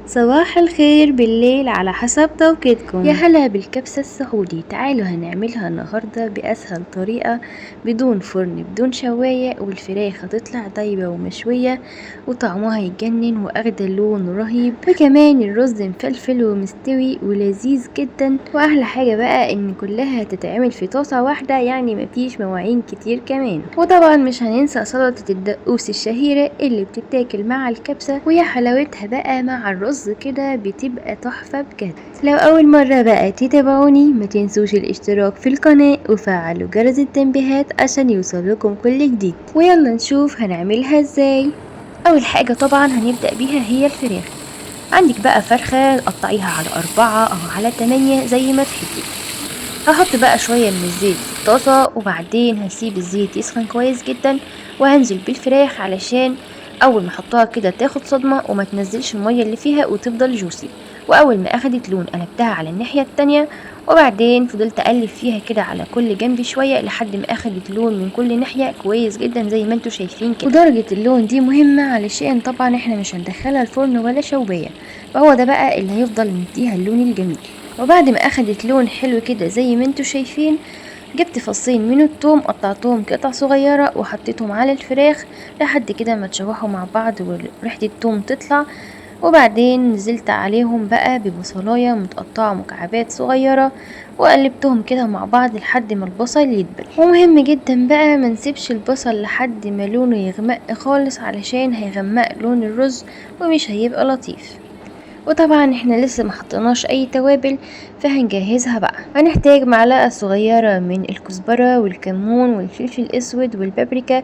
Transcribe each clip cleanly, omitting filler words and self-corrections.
صباح الخير بالليل على حسب توقيتكم. يا هلا بالكبسة السعودي، تعالوا هنعملها النهاردة بأسهل طريقة، بدون فرن بدون شواية، والفراخ هتطلع طيبة ومشوية وطعمها يجنن واخدة لون رهيب، وكمان الرز مفلفل ومستوي ولذيذ جدا. واحلى حاجة بقى ان كلها هتتعمل في طاسة واحدة، يعني مفيش مواعين كتير كمان. وطبعا مش هننسى سلطة الدقوس الشهيرة اللي بتتاكل مع الكبسة، ويا حلاوتها بقى مع الرز كده بتبقى تحفة بجد. لو اول مرة بقى تتابعوني ما تنسوش الاشتراك في القناة وفعلوا جرس التنبيهات عشان يوصلكم كل جديد. ويلا نشوف هنعملها ازاي. اول حاجة طبعا هنبدأ بيها هي الفراخ. عندك بقى فرخة قطعيها على 4 أو على 8 زي ما تحبي. هحط بقى شوية من الزيت في الطاسة، وبعدين هسيب الزيت يسخن كويس جدا، وهنزل بالفراخ علشان اول ما احطها كده تاخد صدمة وما تنزلش المية اللي فيها وتفضل جوسي. واول ما اخدت لون قلبتها على الناحية التانية، وبعدين فضلت اقلب فيها كده على كل جنب شوية لحد ما اخدت لون من كل ناحية كويس جدا زي ما انتوا شايفين كده. ودرجة اللون دي مهمة علشان طبعا احنا مش هندخلها الفرن ولا شوية، فهو ده بقى اللي هيفضل مديها اللون الجميل. وبعد ما اخدت لون حلو كده زي ما انتوا شايفين، جبت فصين من الثوم قطعتهم قطع صغيرة وحطيتهم على الفراخ لحد كده ما تشوحوا مع بعض وريحة الثوم تطلع. وبعدين نزلت عليهم بقى ببصلاية متقطعة مكعبات صغيرة، وقلبتهم كده مع بعض لحد ما البصل يدبل. ومهم جدا بقى ما نسيبش البصل لحد ما لونه يغمق خالص علشان هيغمق لون الرز ومش هيبقى لطيف. وطبعا احنا لسه ما حطيناش اي توابل، فهنجهزها بقى. هنحتاج معلقة صغيرة من الكزبرة والكمون والفلفل الاسود والبابريكا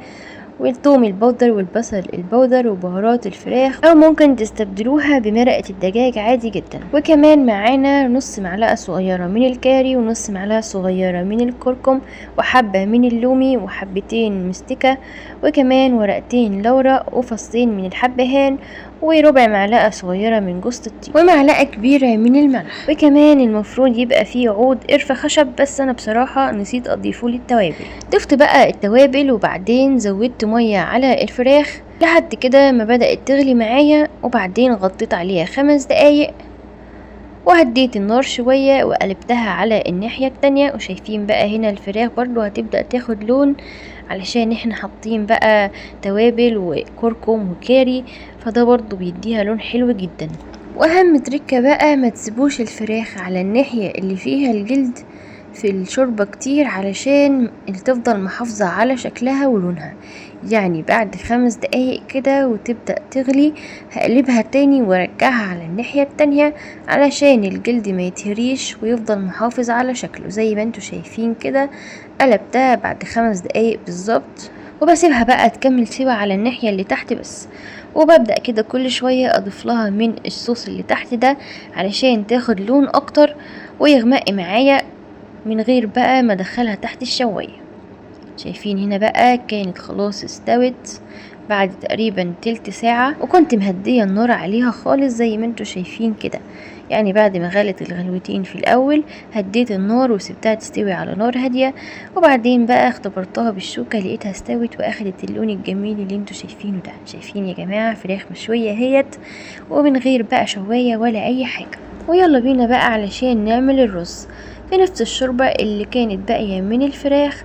والثوم البودر والبصل البودر وبهارات الفراخ، او ممكن تستبدلوها بمرقة الدجاج عادي جدا. وكمان معانا نص معلقة صغيرة من الكاري ونص معلقة صغيرة من الكركم وحبة من اللومي وحبتين مستكة، وكمان ورقتين لورا وفصين من الحبهان وربع معلقة صغيرة من جوز الطيب ومعلقة كبيرة من الملح. وكمان المفروض يبقى فيه عود قرفة خشب، بس انا بصراحة نسيت اضيفه للتوابل. ضفت بقى التوابل وبعدين زودت مية على الفراخ لحد كده ما بدأت تغلي معايا، وبعدين غطيت عليها 5 دقايق وهديت النار شوية وقلبتها على الناحية التانية. وشايفين بقى هنا الفراخ برضو هتبدأ تاخد لون علشان احنا حاطين بقى توابل وكركم وكاري، فده برضو بيديها لون حلو جدا. واهم تركة بقى ما تسيبوش الفراخ على الناحية اللي فيها الجلد في الشوربة كتير علشان تفضل محافظة على شكلها ولونها. يعني بعد 5 دقايق كده وتبدأ تغلي هقلبها تاني وارجعها على الناحية التانية علشان الجلد ما يتهريش ويفضل محافظ على شكله زي ما انتوا شايفين كده. قلبتها بعد 5 دقايق بالظبط، وبسيبها بقى تكمل سوا على الناحية اللي تحت بس. وببدأ كده كل شوية اضيف لها من الصوص اللي تحت ده علشان تاخد لون اكتر ويغمق معايا من غير بقى ما ادخلها تحت الشواية. شايفين هنا بقى كانت خلاص استوت بعد تقريبا تلت ساعة، وكنت مهدية النار عليها خالص زي ما انتوا شايفين كده. يعني بعد ما غلت الغلوتين في الاول هديت النار وسبتها تستوي على نار هادية، وبعدين بقى اختبرتها بالشوكة لقيتها استوت واخدت اللون الجميل اللي انتوا شايفينه ده. شايفين يا جماعة فراخ مشوية هيت ومن غير بقى شواية ولا اي حاجة. ويلا بينا بقى علشان نعمل الرز. في نفس الشوربة اللي كانت باقية من الفراخ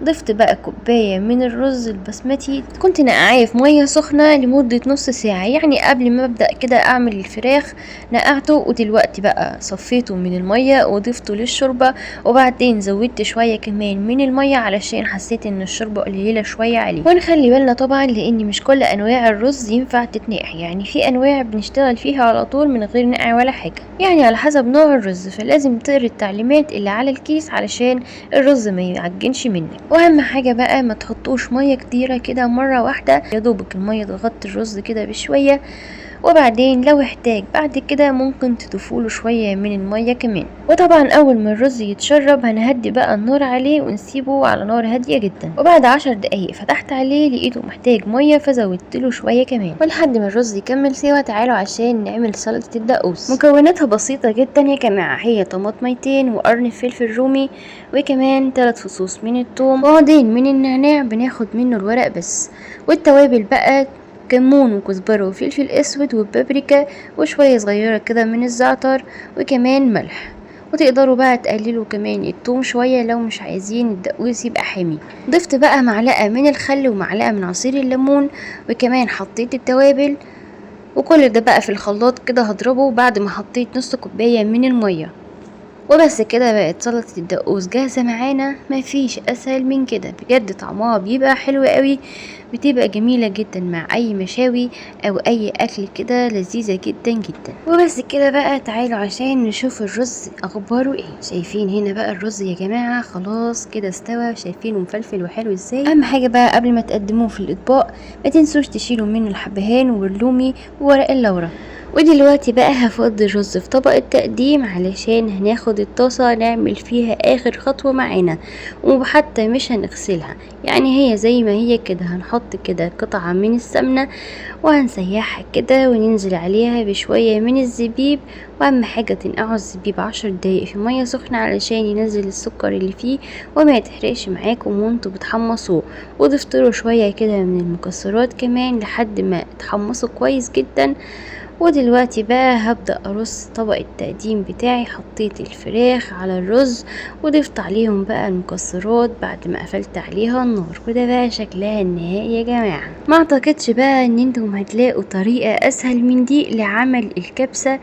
ضفت بقى كوباية من الرز البسمتي، كنت نقعاه في مية سخنة لمدة نص ساعة، يعني قبل ما ابدأ كده اعمل الفراخ نقعته، ودلوقتي بقى صفيته من المية وضفته للشوربة، وبعدين زودت شوية كمان من المية علشان حسيت ان الشوربة قليلة شوية عليه. ونخلي بالنا طبعا لان مش كل انواع الرز ينفع تتنقع، يعني في انواع بنشتغل فيها على طول من غير نقع ولا حاجة، يعني على حسب نوع الرز، فلازم تقري التعليمات اللي على الكيس علشان الرز ما يعجنش منك. واهم حاجة بقى ما تحطوش مية كتيرة كده مرة واحدة، يا دوبك المية تغطي الرز كده بشوية، وبعدين لو احتاج بعد كده ممكن تضيفوله شوية من المية كمان. وطبعا اول ما الرز يتشرب هنهدي بقى النار عليه ونسيبه على نار هادية جدا، وبعد 10 دقايق فتحت عليه لقيته محتاج مية فزودتله شوية كمان. ولحد ما الرز يكمل سوا تعالوا عشان نعمل سلطة الدقوس. مكوناتها بسيطة جدا يا جماعة، هي طماطميتين وقرن فلفل رومي وكمان 3 فصوص من الثوم وعودين من النعناع بناخد منه الورق بس. والتوابل بقى كمون وكزبرة وفلفل اسود وبابريكا وشوية صغيرة كده من الزعتر وكمان ملح. وتقدروا بقى تقللوا كمان الثوم شوية لو مش عايزين الدقوس يبقى حامي. ضفت بقى معلقة من الخل ومعلقة من عصير الليمون، وكمان حطيت التوابل، وكل ده بقى في الخلاط كده هضربه بعد ما حطيت نص كوباية من المية. وبس كده بقت سلطة الدقوس جاهزة معانا. مفيش اسهل من كده بجد، طعمها بيبقى حلو قوي، بتبقى جميلة جدا مع اي مشاوي او اي اكل كده، لذيذة جدا جدا. وبس كده بقى تعالوا عشان نشوف الرز اخباره ايه. شايفين هنا بقى الرز يا جماعة خلاص كده استوى، شايفينه مفلفل وحلو ازاي. اهم حاجة بقى قبل ما تقدموه في الاطباق ما تنسوش تشيلوا منه الحبهان واللومي وورق اللورة. ودلوقتي بقى هفضي الرز في طبق التقديم علشان هناخد الطاسة نعمل فيها اخر خطوة معانا، وحتى مش هنغسلها، يعني هي زي ما هي كده. هنحط كده قطعة من السمنة وهنسيحها كده وننزل عليها بشوية من الزبيب. واهم حاجة تنقعوا الزبيب 10 دقايق في مية سخنة علشان ينزل السكر اللي فيه وما يتحرقش معاكم وانتوا بتحمصوه. وضفتله شوية كده من المكسرات كمان لحد ما اتحمصوا كويس جدا. ودلوقتي بقى هبدأ ارص طبق التقديم بتاعي. حطيت الفراخ على الرز وضفت عليهم بقى المكسرات بعد ما قفلت عليها النار. وده بقى شكلها النهائي يا جماعة. ما اعتقدش بقى ان انتم هتلاقوا طريقة اسهل من دي لعمل الكبسة،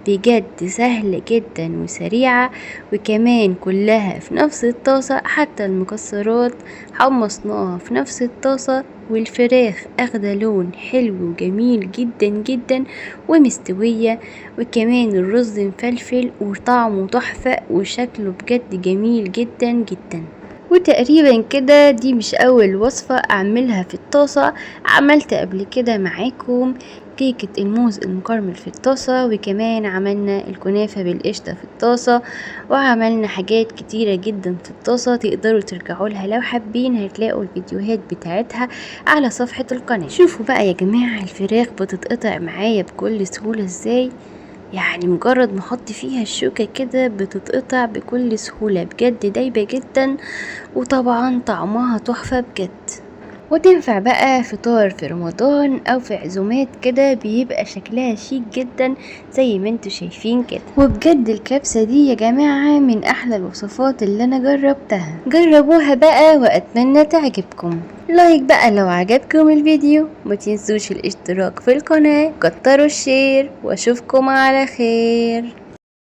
بجد سهلة جدا وسريعة، وكمان كلها في نفس الطاسة. حتى المكسرات حمصناها في نفس الطاسة، والفراخ اخده لون حلو وجميل جدا جدا ومستوية، وكمان الرز مفلفل وطعمه تحفة وشكله بجد جميل جدا جدا. وتقريبا كده دي مش اول وصفة اعملها في الطاسة. عملت قبل كده معاكم كيكة الموز المكرمل في الطاسة، وكمان عملنا الكنافة بالقشطة في الطاسة، وعملنا حاجات كتيرة جدا في الطاسة. تقدروا ترجعوا لها لو حابين، هتلاقوا الفيديوهات بتاعتها على صفحة القناة. شوفوا بقى يا جماعة الفراخ بتتقطع معايا بكل سهولة ازاي، يعني مجرد ما احط فيها الشوكة كده بتتقطع بكل سهولة، بجد دايبة جدا، وطبعا طعمها تحفة بجد. وتنفع بقى فطار في رمضان او في عزومات كده، بيبقى شكلها شيك جدا زي ما انتوا شايفين كده. وبجد الكبسة دي يا جماعة من احلى الوصفات اللي انا جربتها. جربوها بقى واتمنى تعجبكم. لايك بقى لو عجبكم الفيديو، ما تنسوش الاشتراك في القناة، كتروا الشير، واشوفكم على خير.